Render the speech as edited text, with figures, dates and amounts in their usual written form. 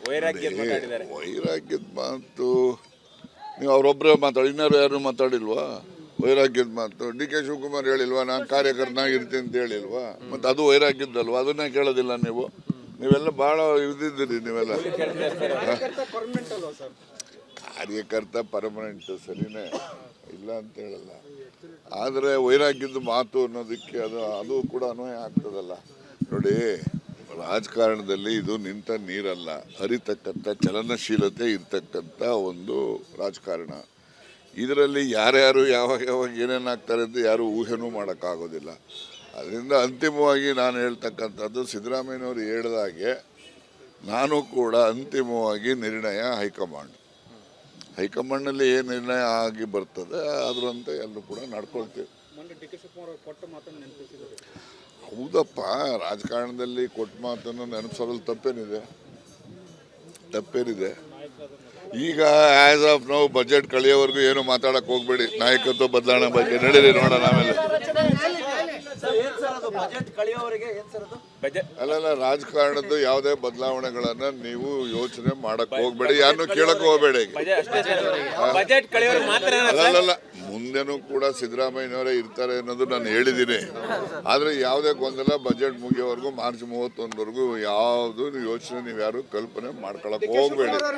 ವೈರಾಗ್ಯದ ಮಾತು ನೀವು ಅವರೊಬ್ಬರೇ ಮಾತಾಡಿ, ಇನ್ನಾರು ಯಾರು ಮಾತಾಡಿಲ್ವಾ? ವೈರಾಗ್ಯದ ಮಾತು ಡಿ ಕೆ ಶಿವಕುಮಾರ್ ಹೇಳಿಲ್ವಾ? ನಾನು ಕಾರ್ಯಕರ್ತನಾಗಿರ್ತೀನಿ ಅಂತ ಹೇಳಿಲ್ವಾ? ಮತ್ತು ಅದು ವೈರಾಗ್ಯದಲ್ವಾ? ಅದನ್ನೇ ಕೇಳೋದಿಲ್ಲ ನೀವು. ನೀವೆಲ್ಲ ಭಾಳ ಇದಿದ್ದೀರಿ ನೀವೆಲ್ಲ. ಕಾರ್ಯಕರ್ತ ಪರ್ಮನೆಂಟ್ ಸರಿನೇ, ಇಲ್ಲ ಅಂತ ಹೇಳಲ್ಲ. ಆದರೆ ವೈರಾಗ್ಯದ ಮಾತು ಅನ್ನೋದಕ್ಕೆ ಅದು ಕೂಡ ಅನ್ವಯ ಆಗ್ತದಲ್ಲ. ನೋಡಿ, ರಾಜಕಾರಣದಲ್ಲಿ ಇದು ನಿಂತ ನೀರಲ್ಲ, ಹರಿತಕ್ಕಂಥ ಚಲನಶೀಲತೆ ಇರ್ತಕ್ಕಂಥ ಒಂದು ರಾಜಕಾರಣ. ಇದರಲ್ಲಿ ಯಾರ್ಯಾರು ಯಾವಾಗ ಏನೇನಾಗ್ತಾರೆ ಅಂತ ಯಾರು ಊಹೆನೂ ಮಾಡೋಕ್ಕಾಗೋದಿಲ್ಲ. ಅದರಿಂದ ಅಂತಿಮವಾಗಿ ನಾನು ಹೇಳ್ತಕ್ಕಂಥದ್ದು, ಸಿದ್ದರಾಮಯ್ಯನವರು ಹೇಳಿದಾಗೆ ನಾನು ಕೂಡ ಅಂತಿಮವಾಗಿ ನಿರ್ಣಯ ಹೈಕಮಾಂಡ್ನಲ್ಲಿ ಏನು ನಿರ್ಣಯ ಆಗಿ ಬರ್ತದೆ ಅದರಂತೆ ಎಲ್ಲರೂ ಕೂಡ ನಡ್ಕೊಳ್ತೀವಿ. ಹೌದಪ್ಪ, ರಾಜಕಾರಣದಲ್ಲಿ ಕೊಟ್ಟ ಮಾತನ್ನು ನೆನಪಿಸೋದ್ರಲ್ಲಿ ತಪ್ಪೇನಿದೆ. ಈಗ ಆಸ್ ಆಫ್ ನಾವು ಬಜೆಟ್ ಕಳೆಯೋವರೆಗೂ ಏನು ಮಾತಾಡಕ್ಕೆ ಹೋಗ್ಬೇಡಿ. ನಾಯಕತ್ವ ಬದಲಾವಣೆ ಬಗ್ಗೆ ನಡೀರಿ, ನೋಡೋಣ ಆಮೇಲೆ. ಅಲ್ಲ, ರಾಜಕಾರಣದ ಯಾವುದೇ ಬದಲಾವಣೆಗಳನ್ನ ನೀವು ಯೋಚನೆ ಮಾಡಕ್ ಹೋಗ್ಬೇಡಿ, ಯಾರನ್ನು ಕೇಳಕ್ ಹೋಗ್ಬೇಡಿ. ಅಲ್ಲ, ಮುಂದೆನೂ ಕೂಡ ಸಿದ್ದರಾಮಯ್ಯನವರೇ ಇರ್ತಾರೆ ಅನ್ನೋದು ನಾನು ಹೇಳಿದ್ದೀನಿ. ಆದ್ರೆ ಯಾವುದೇ ಗೊಂದಲ ಬಜೆಟ್ ಮುಗಿಯೋವರೆಗೂ ಮಾರ್ಚ್ 31ವರೆಗೂ ಯಾವುದು ಯೋಚನೆ ನೀವು ಯಾರು ಕಲ್ಪನೆ ಮಾಡ್ಕೊಳಕ್ ಹೋಗ್ಬೇಡಿ.